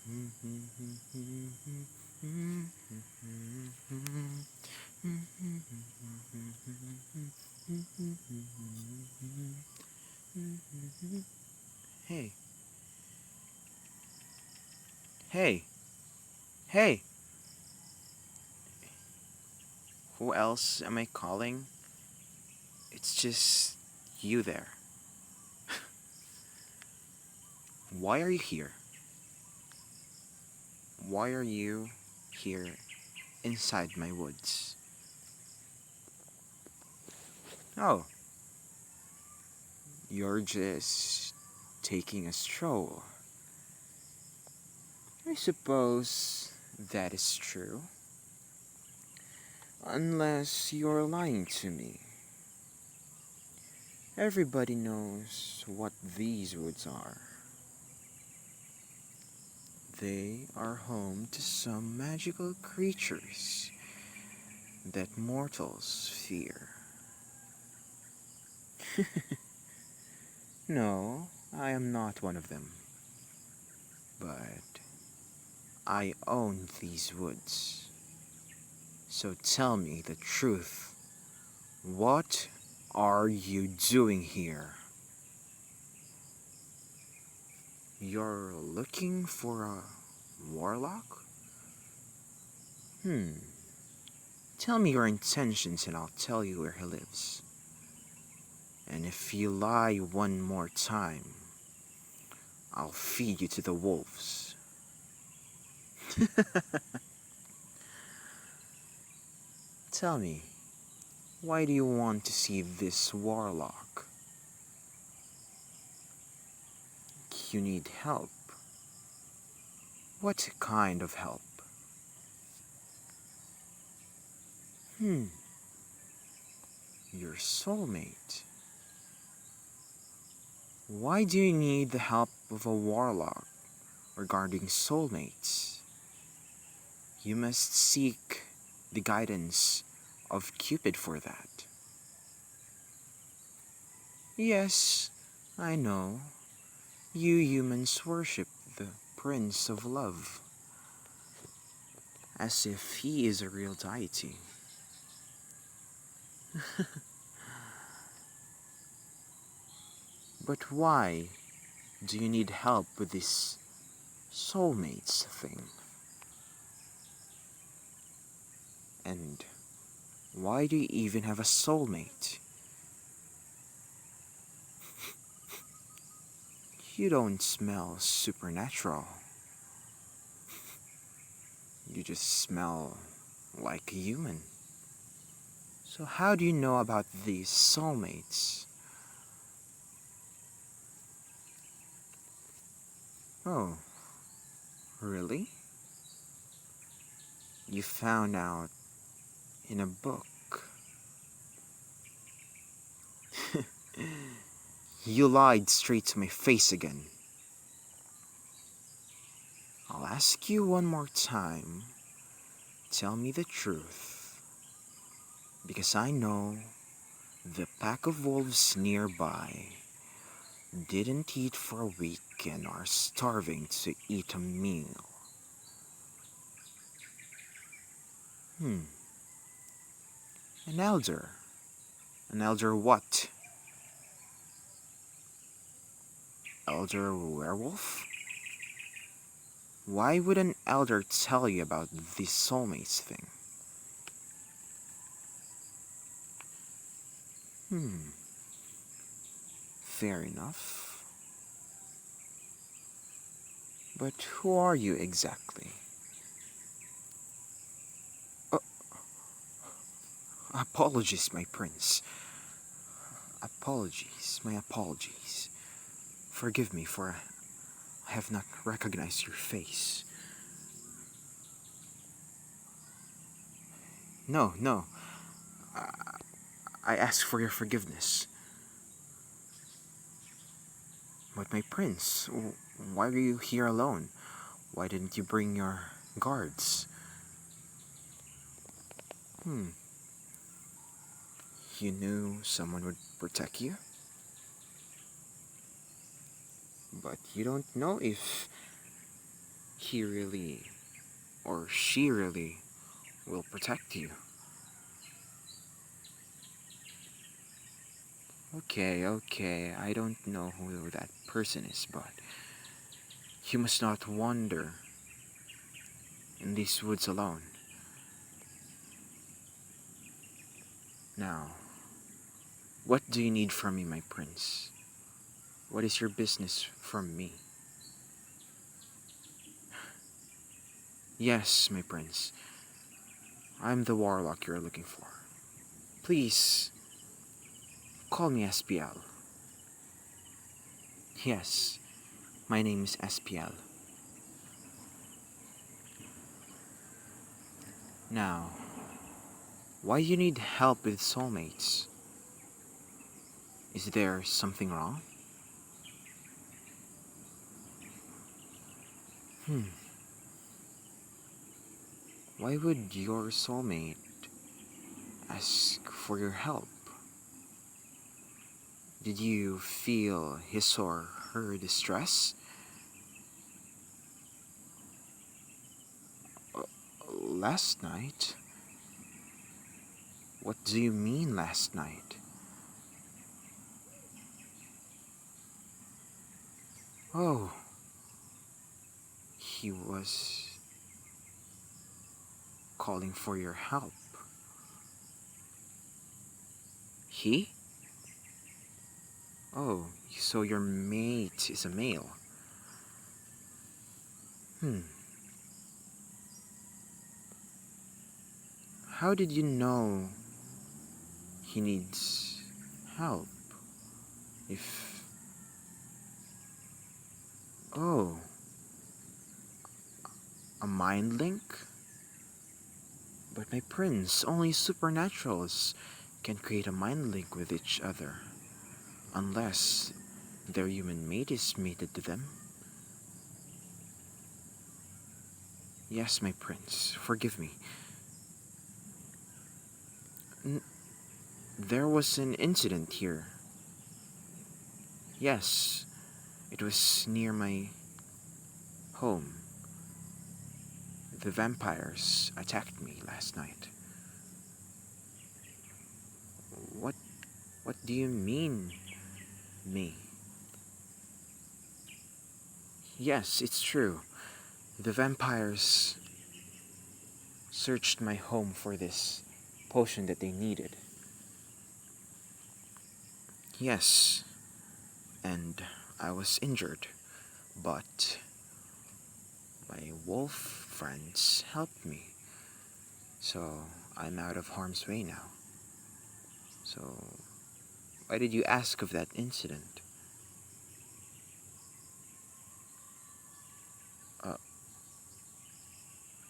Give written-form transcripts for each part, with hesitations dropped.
Hey, hey, hey! Who else am I calling? It's just you there. Why are you here? Why are you here inside my woods? Oh, you're just taking a stroll. I suppose that is true. Unless you're lying to me. Everybody knows what these woods are. They are home to some magical creatures that mortals fear. No, I am not one of them. But I own these woods. So tell me the truth. What are you doing here? You're looking for a warlock? Hmm. Tell me your intentions and I'll tell you where he lives. And if you lie one more time, I'll feed you to the wolves. Tell me, why do you want to see this warlock? You need help. What kind of help? Hmm, your soulmate. Why do you need the help of a warlock regarding soulmates? You must seek the guidance of Cupid for that. Yes, I know. You humans worship the Prince of Love as if he is a real deity. But why do you need help with this soulmates thing? And why do you even have a soulmate? You don't smell supernatural. You just smell like a human. So how do you know about these soulmates? Oh, really? You found out in a book. You lied straight to my face again. I'll ask you one more time. Tell me the truth. Because I know the pack of wolves nearby didn't eat for a week and are starving to eat a meal. Hmm. An elder. An elder what? Elder werewolf? Why would an elder tell you about this soulmates thing? Hmm. Fair enough. But who are you exactly? Uh, Apologies, my prince. Apologies, my apologies. Forgive me for I have not recognized your face. No, no. I ask for your forgiveness. But my prince, why are you here alone? Why didn't you bring your guards? Hmm. You knew someone would protect you? But you don't know if he really or she really will protect you. Okay, I don't know who that person is, but you must not wander in these woods alone. Now, what do you need from me, my prince? What is your business from me? Yes, my prince. I'm the warlock you're looking for. Please, call me Espiel. Yes, my name is Espiel. Now, why you need help with soulmates? Is there something wrong? Why would your soulmate ask for your help? Did you feel his or her distress? Last night? What do you mean last night? Oh, he was calling for your help. He? Oh, so your mate is a male. How did you know he needs help? If... Oh, a mind link? But my prince, only supernaturals can create a mind link with each other. Unless their human mate is mated to them. Yes, my prince, forgive me. There was an incident here. Yes, it was near my home. The vampires attacked me last night. What do you mean, me? Yes, it's true. The vampires searched my home for this potion that they needed. Yes, and I was injured, but my wolf friends helped me, so I'm out of harm's way now. So, why did you ask of that incident?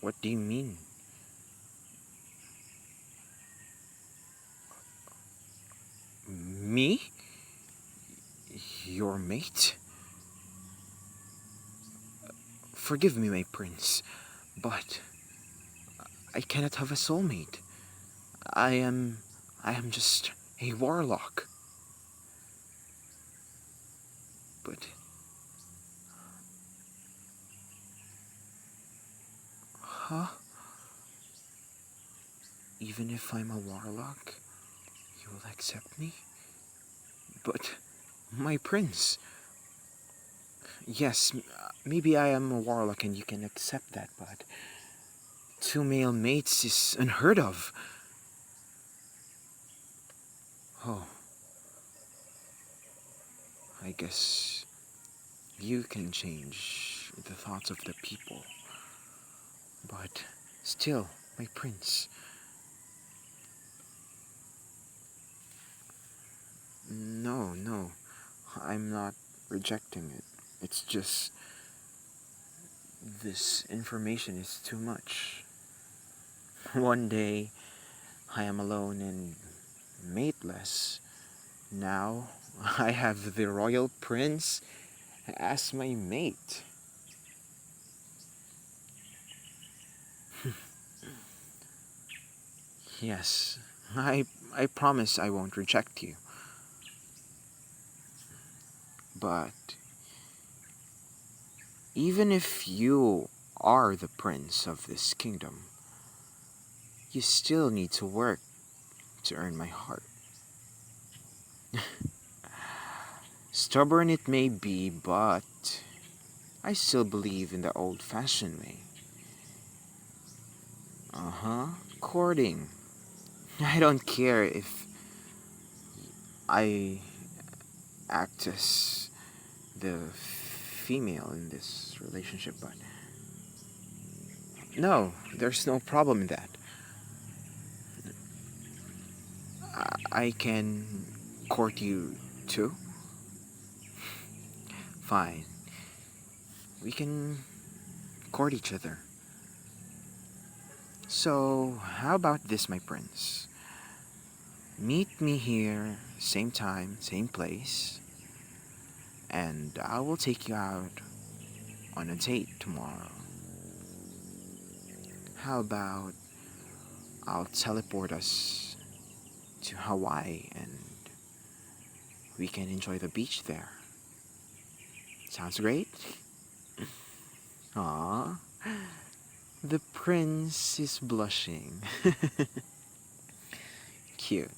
What do you mean? Me? Your mate? Forgive me, my prince, but I cannot have a soulmate. I am just a warlock. But... Huh? Even if I'm a warlock, you will accept me? But, my prince... Yes, maybe I am a warlock and you can accept that, but... 2 male mates is unheard of. Oh. I guess you can change the thoughts of the people. But still, my prince... No, I'm not rejecting it. It's just... this information is too much. One day, I am alone and mateless. Now, I have the royal prince as my mate. Yes, I promise I won't reject you. But even if you are the prince of this kingdom, you still need to work to earn my heart. Stubborn it may be, but I still believe in the old-fashioned way. Courting. I don't care if I act as the female in this relationship, but no, there's no problem in that. I can court you too. Fine. We can court each other. So, how about this, my prince? Meet me here, same time, same place, and I will take you out on a date tomorrow. How about I'll teleport us to Hawaii and we can enjoy the beach there? Sounds great? Aww, the prince is blushing. Cute.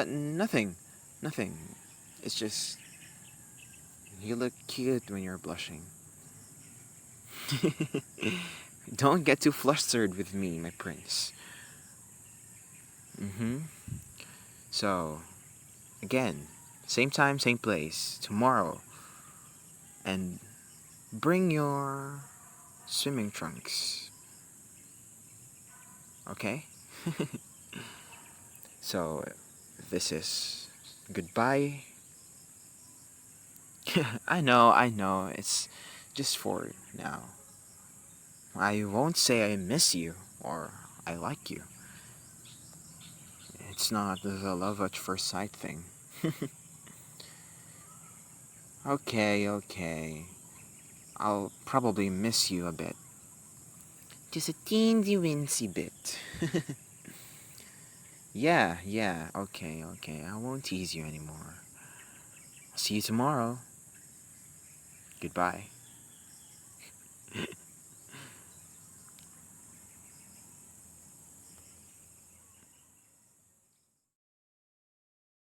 Nothing. Nothing. It's just, you look cute when you're blushing. Don't get too flustered with me, my prince. So, again, same time, same place, tomorrow. And bring your swimming trunks. Okay? So, this is goodbye. I know, it's just for now. I won't say I miss you or I like you. It's not the love at first sight thing. Okay. I'll probably miss you a bit. Just a teensy wincy bit. Yeah, okay. I won't tease you anymore. See you tomorrow. Goodbye.